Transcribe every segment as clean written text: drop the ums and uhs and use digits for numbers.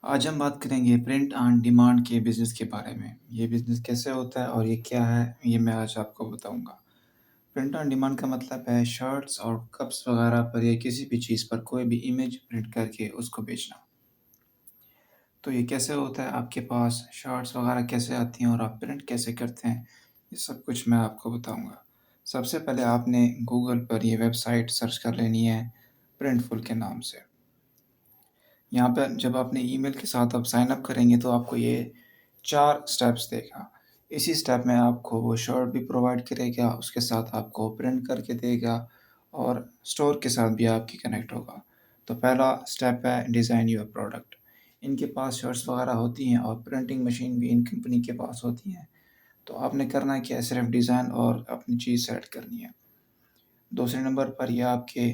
आज हम बात करेंगे प्रिंट ऑन डिमांड के बिज़नेस के बारे में। ये बिज़नेस कैसे होता है और ये क्या है, ये मैं आज आपको बताऊँगा। प्रिंट ऑन डिमांड का मतलब है शर्ट्स और कप्स वगैरह पर या किसी भी चीज़ पर कोई भी इमेज प्रिंट करके उसको बेचना। तो ये कैसे होता है, आपके पास शर्ट्स वगैरह कैसे आती हैं और आप प्रिंट कैसे करते हैं, ये सब कुछ मैं आपको बताऊँगा। सबसे पहले आपने गूगल पर ये वेबसाइट सर्च कर लेनी है प्रिंटफुल के नाम से। यहाँ पे जब अपने ईमेल के साथ आप साइन अप करेंगे तो आपको ये 4 स्टेप्स देगा। इसी स्टेप में आपको वो शर्ट भी प्रोवाइड करेगा, उसके साथ आपको प्रिंट करके देगा और स्टोर के साथ भी आपकी कनेक्ट होगा। तो पहला स्टेप है डिज़ाइन योर प्रोडक्ट। इनके पास शर्ट्स वगैरह होती हैं और प्रिंटिंग मशीन भी इन कंपनी के पास होती हैं। तो आपने करना क्या है, सिर्फ़ डिज़ाइन और अपनी चीज़ सेलेक्ट करनी है। दूसरे नंबर पर ये आपके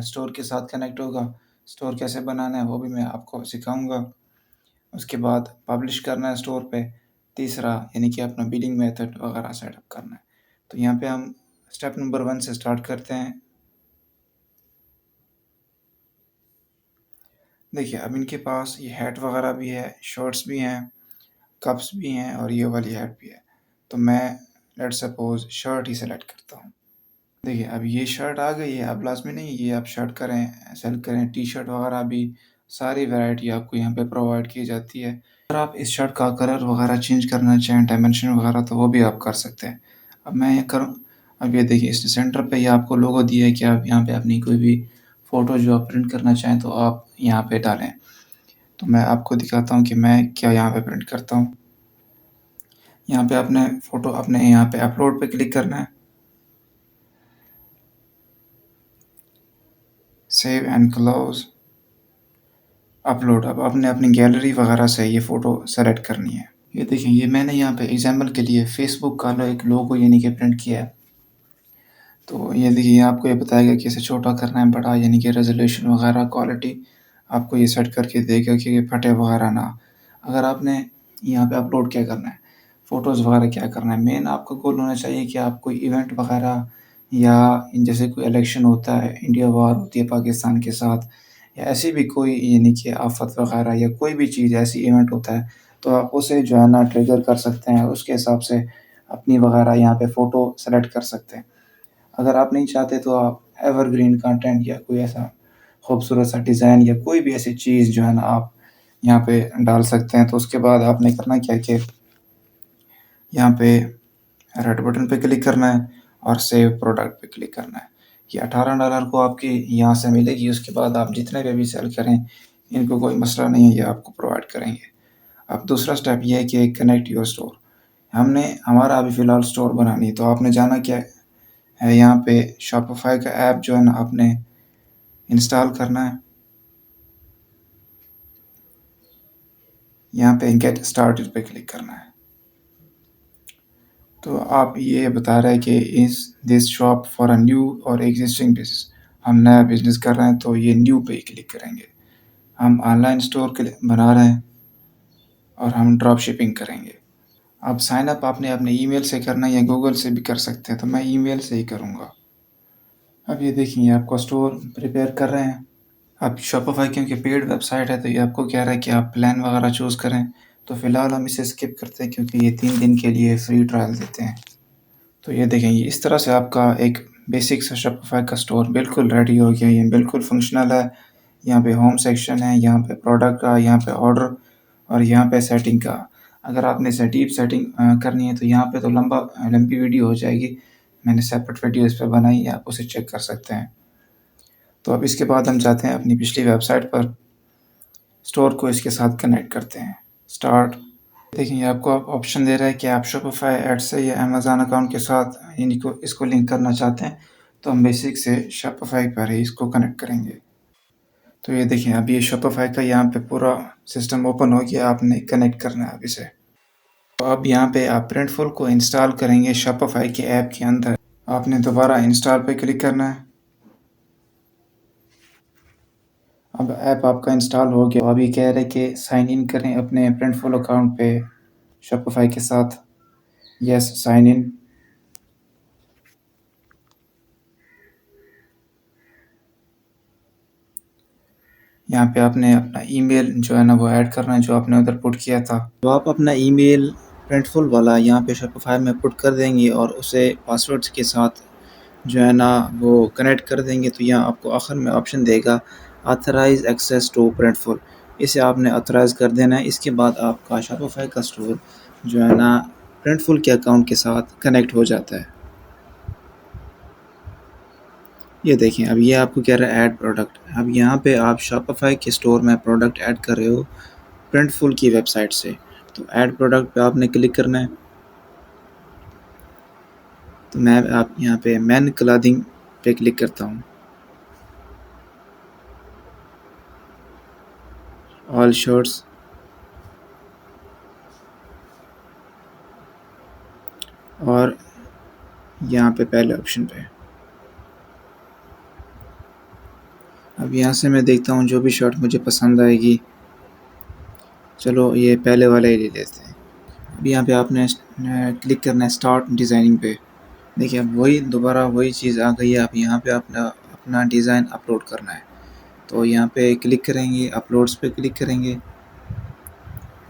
स्टोर के साथ कनेक्ट होगा। स्टोर कैसे बनाना है वो भी मैं आपको सिखाऊँगा। उसके बाद पब्लिश करना है स्टोर पे। तीसरा यानी कि अपना बिलिंग मेथड वगैरह सेटअप करना है। तो यहाँ पे हम स्टेप नंबर 1 से स्टार्ट करते हैं। देखिए, अब इनके पास ये हैट वगैरह भी है, शॉर्ट्स भी हैं, कप्स भी हैं और ये वाली हैट भी है। तो मैं let's suppose shirt he select करता हूँ। देखिए, अब ये शर्ट आ गई है, अब लाज़मी नहीं ये आप शर्ट करें, सेल करें, टी-शर्ट वगैरह भी सारी वैरायटी आपको यहाँ पे प्रोवाइड की जाती है। अगर आप इस शर्ट का कलर वगैरह चेंज करना चाहें, डायमेंशन वगैरह तो वो भी आप कर सकते हैं। अब मैं ये करूँ अब ये देखिए इस सेंटर पे ये आपको लोगो दिया है कि आप यहाँ पे अपनी कोई भी फ़ोटो जो आप प्रिंट करना चाहें तो आप यहाँ पे डालें। तो मैं आपको दिखाता हूँ कि मैं क्या यहाँ पे प्रिंट करता हूँ। यहाँ पे आपने फ़ोटो अपने यहाँ पे अपलोड पे क्लिक करना है, सेव एंड क्लोज़। अपलोड अब आपने अपनी गैलरी वगैरह से ये फ़ोटो सेलेक्ट करनी है। ये देखिए ये मैंने यहाँ पे एग्ज़ाम्पल के लिए फ़ेसबुक का एक लोगो यानी कि प्रिंट किया है। तो ये देखिए ये आपको ये बताएगा कि इसे छोटा करना है, बड़ा यानी कि रेज़ोल्यूशन वगैरह क्वालिटी आपको ये सेट करके देगा कि ये फटे वगैरह ना। अगर आपने यहाँ पे अपलोड क्या करना है, फ़ोटोज़ वगैरह क्या करना है, मेन आपका गोल होना चाहिए कि आप कोई इवेंट वगैरह या जैसे कोई इलेक्शन होता है, इंडिया वॉर होती है पाकिस्तान के साथ या ऐसी भी कोई यानी कि आफ़त वगैरह या कोई भी चीज़ ऐसी इवेंट होता है, तो आप उसे जो है ना ट्रिगर कर सकते हैं, उसके हिसाब से अपनी वगैरह यहाँ पे फ़ोटो सेलेक्ट कर सकते हैं। अगर आप नहीं चाहते तो आप एवरग्रीन कंटेंट या कोई ऐसा खूबसूरत सा डिज़ाइन या कोई भी ऐसी चीज़ जो है ना आप यहाँ पे डाल सकते हैं। तो उसके बाद आपने करना क्या है कि यहाँ पे रेड बटन पे क्लिक करना है और सेव प्रोडक्ट पे क्लिक करना है। ये $18 को आपकी यहाँ से मिलेगी, उसके बाद आप जितने पे भी सेल करें, इनको कोई मसला नहीं है, ये आपको प्रोवाइड करेंगे। अब दूसरा स्टेप ये है कि कनेक्ट योर स्टोर। हमने हमारा अभी फ़िलहाल स्टोर बनानी है, तो आपने जाना क्या है, यहाँ पे शॉपिफ़ाई का ऐप जो है ना आपने इंस्टॉल करना है। यहाँ पे गेट स्टार्टेड पे क्लिक करना है। तो आप ये बता रहा है कि is this shop for a new और एक्जिस्टिंग बिज़नेस। हम नया बिज़नेस कर रहे हैं तो ये न्यू पे ही क्लिक करेंगे। हम ऑनलाइन स्टोर के लिए बना रहे हैं और हम ड्रॉप शिपिंग करेंगे। अब साइन अप आपने अपने ईमेल से करना है या गूगल से भी कर सकते हैं, तो मैं ईमेल से ही करूँगा। अब ये देखिए आपका स्टोर प्रिपेयर कर रहे हैं। अब शॉपिफ़ाई क्योंकि पेड वेबसाइट है तो ये आपको कह रहा है कि आप प्लान वगैरह चूज़ करें। तो फ़िलहाल हम इसे स्किप करते हैं क्योंकि ये 3 दिन के लिए फ्री ट्रायल देते हैं। तो ये देखें ये इस तरह से आपका एक बेसिक सा शॉपिफ़ाई का स्टोर बिल्कुल रेडी हो गया। ये बिल्कुल फ़ंक्शनल है। यहाँ पे होम सेक्शन है, यहाँ पे प्रोडक्ट का, यहाँ पे ऑर्डर और यहाँ पे सेटिंग का। अगर आपने इसे डीप सेटिंग करनी है तो यहाँ पे तो लंबी वीडियो हो जाएगी। मैंने सेपरेट वीडियो इस पे बनाई है, आप उसे चेक कर सकते हैं। तो अब इसके बाद हम जाते हैं अपनी पिछली वेबसाइट पर, स्टोर को इसके साथ कनेक्ट करते हैं। स्टार्ट। देखिए आपको अब ऑप्शन दे रहा है कि आप शॉपिफ़ाई ऐड्स से या अमेज़न अकाउंट के साथ इनको इसको लिंक करना चाहते हैं, तो हम बेसिक से शॉपिफ़ाई पर ही इसको कनेक्ट करेंगे। तो ये देखिए अब ये शॉपिफ़ाई का यहाँ पे पूरा सिस्टम ओपन हो गया, आपने कनेक्ट करना है अब इसे। तो अब यहाँ पे आप प्रिंटफुल को इंस्टॉल करेंगे शॉपिफ़ाई के ऐप के अंदर। आपने दोबारा इंस्टॉल पे क्लिक करना है। अब ऐप आपका इंस्टॉल हो गया। अभी कह रहे हैं कि साइन इन करें अपने प्रिंटफुल अकाउंट पे शॉपिफ़ाई के साथ। Yes, sign in. यहाँ पे आपने अपना ईमेल जो है ना वो ऐड करना है जो आपने उधर पुट किया था। तो आप अपना ईमेल प्रिंटफुल वाला यहाँ पे शॉपिफ़ाई में पुट कर देंगे और उसे पासवर्ड्स के साथ जो है ना वो कनेक्ट कर देंगे। तो यहाँ आपको आखिर में ऑप्शन देगा ऑथराइज़ एक्सेस टू प्रिंटफुल, इसे आपने ऑथराइज़ कर देना है। इसके बाद आपका शॉपिफ़ाई का स्टोर जो है ना प्रिंटफुल के अकाउंट के साथ कनेक्ट हो जाता है। ये देखें, अब ये आपको कह रहा है ऐड प्रोडक्ट। अब यहाँ पे आप शॉपिफ़ाई के स्टोर में प्रोडक्ट ऐड कर रहे हो प्रिंटफुल की वेबसाइट से, तो ऐड प्रोडक्ट पे आपने क्लिक करना है। तो मैं आप यहाँ पे मैन क्लॉथिंग पे क्लिक करता हूँ। ऑल शर्ट्स और यहाँ पे पहले ऑप्शन पे। अब यहाँ से मैं देखता हूँ जो भी शर्ट मुझे पसंद आएगी। चलो ये पहले वाला ही ले लेते हैं। अब यहाँ पे आपने क्लिक करना है स्टार्ट डिज़ाइनिंग पे। देखिए अब वही दोबारा वही चीज़ आ गई है। अब यहाँ पे अपना अपना डिज़ाइन अपलोड करना है। तो यहाँ पे क्लिक करेंगे, अपलोड्स पे क्लिक करेंगे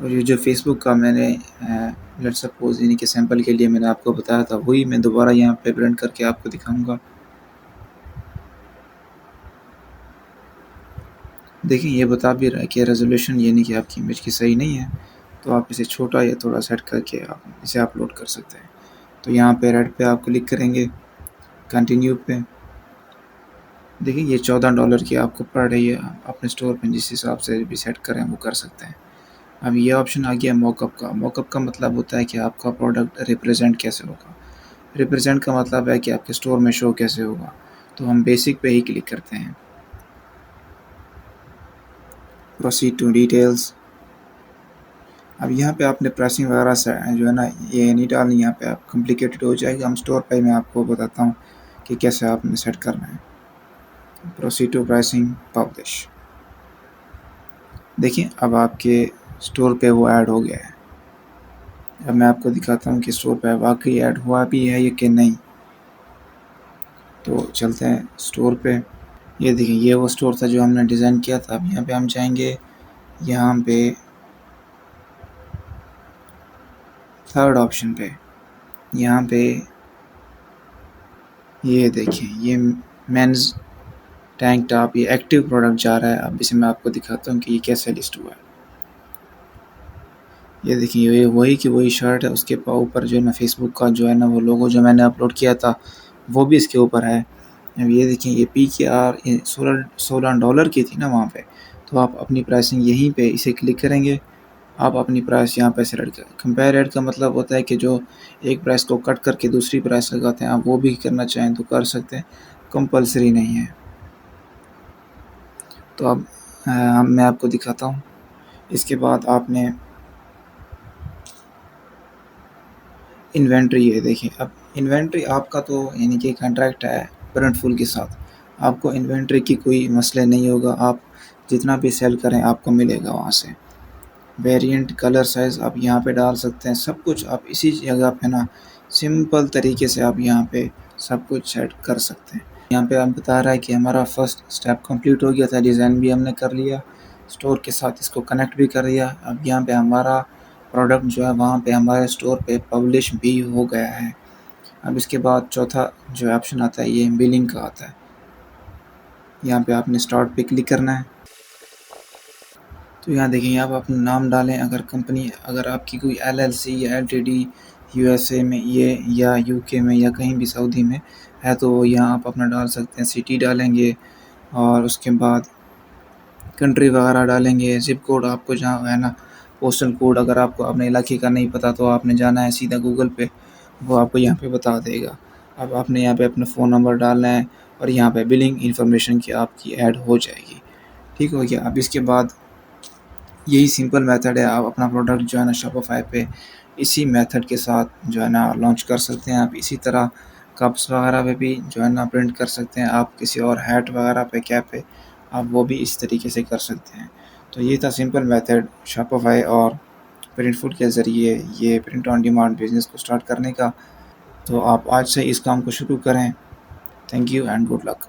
और ये जो फेसबुक का मैंने लेट्स सपोज़ यानी कि सैंपल के लिए मैंने आपको बताया था वही मैं दोबारा यहाँ पे प्रिंट करके आपको दिखाऊँगा। देखिए ये बता भी रहा है कि रेज़ोल्यूशन यानी कि आपकी इमेज की सही नहीं है, तो आप इसे छोटा या थोड़ा सेट करके आप इसे अपलोड कर सकते हैं। तो यहाँ पे रेड पे आप क्लिक करेंगे, कंटिन्यू पे। देखिए ये $14 की आपको पड़ रही है, आप अपने स्टोर पे जिस हिसाब से भी सेट करें वो कर सकते हैं। अब ये ऑप्शन आ गया मॉकअप का। मॉकअप का मतलब होता है कि आपका प्रोडक्ट रिप्रेजेंट कैसे होगा। रिप्रेजेंट का मतलब है कि आपके स्टोर में शो कैसे होगा। तो हम बेसिक पे ही क्लिक करते हैं। Proceed to details. अब यहाँ पे आपने प्राइसिंग वगैरह से जो है ना ये नहीं डालनी, यहाँ पे आप कॉम्प्लिकेटेड हो जाएगा। हम स्टोर पे मैं आपको बताता हूँ कि कैसे आपने सेट करना है। Proceed to pricing, publish. देखिए अब आपके स्टोर पे वो ऐड हो गया है। अब मैं आपको दिखाता हूँ कि स्टोर पे वाकई ऐड हुआ भी है या कि नहीं। तो चलते हैं स्टोर पे। ये देखिए ये वो स्टोर था जो हमने डिज़ाइन किया था। अब यहाँ पे हम जाएंगे, यहाँ पे थर्ड ऑप्शन पे, यहाँ पे ये देखिए ये मेंस टैंक टॉप ये एक्टिव प्रोडक्ट जा रहा है। अब इसे मैं आपको दिखाता हूँ कि ये कैसे लिस्ट हुआ है। ये देखिए ये वही की वही शर्ट है, उसके ऊपर जो है ना फेसबुक का जो है ना वो लोगो जो मैंने अपलोड किया था वो भी इसके ऊपर है। अब ये देखिए ये PKR ये $16 की थी ना वहाँ पे। तो आप अपनी प्राइसिंग यहीं पे इसे क्लिक करेंगे, आप अपनी प्राइस यहाँ पे सेलेक्ट करें। कंपेयर रेट का मतलब होता है कि जो एक प्राइस को कट करके दूसरी प्राइस लगाते हैं, आप वो भी करना चाहें तो कर सकते हैं, कंपल्सरी नहीं है। तो अब मैं आपको दिखाता हूँ। इसके बाद आपने इन्वेंट्री, ये देखिए अब इन्वेंट्री आपका तो यानी कि कॉन्ट्रैक्ट है प्रिंटफुल के साथ, आपको इन्वेंट्री की कोई मसले नहीं होगा। आप जितना भी सेल करें आपको मिलेगा वहाँ से। वेरिएंट, कलर, साइज़ आप यहाँ पे डाल सकते हैं। सब कुछ आप इसी जगह पे ना सिंपल तरीके से आप यहाँ पे सब कुछ सेट कर सकते हैं। यहाँ पे आप बता रहा है कि हमारा फर्स्ट स्टेप कंप्लीट हो गया था, डिज़ाइन भी हमने कर लिया, स्टोर के साथ इसको कनेक्ट भी कर दिया। अब यहाँ पे हमारा प्रोडक्ट जो है वहाँ पे हमारे स्टोर पे पब्लिश भी हो गया है। अब इसके बाद चौथा जो ऑप्शन आता है ये बिलिंग का आता है। यहाँ पे आपने स्टार्ट पे क्लिक करना है। तो यहाँ देखिए यहाँ पे अपना नाम डालें, अगर कंपनी अगर आपकी कोई LLC या LTD USA में ये या UK में या कहीं भी सऊदी में है तो यहाँ आप अपना डाल सकते हैं। सिटी डालेंगे और उसके बाद कंट्री वगैरह डालेंगे, ज़िप कोड आपको जहाँ है ना पोस्टल कोड, अगर आपको अपने इलाके का नहीं पता तो आपने जाना है सीधा गूगल पे, वो आपको यहाँ पे बता देगा। अब आपने यहाँ पे अपना फ़ोन नंबर डालना है और यहाँ पे बिलिंग इन्फॉर्मेशन की आपकी ऐड हो जाएगी। ठीक हो गया। अब इसके बाद यही सिंपल मेथड है, आप अपना प्रोडक्ट जो है ना शॉपिफ़ाई पे इसी मेथड के साथ जो है ना लॉन्च कर सकते हैं। आप इसी तरह कप्स वगैरह पे भी जो है ना प्रिंट कर सकते हैं। आप किसी और हैट वगैरह पे, कैप पे आप वो भी इस तरीके से कर सकते हैं। तो ये था सिंपल मेथड शॉपिफ़ाई और प्रिंटफुल के ज़रिए ये प्रिंट ऑन डिमांड बिज़नेस को स्टार्ट करने का। तो आप आज से इस काम को शुरू करें। Thank you and good luck.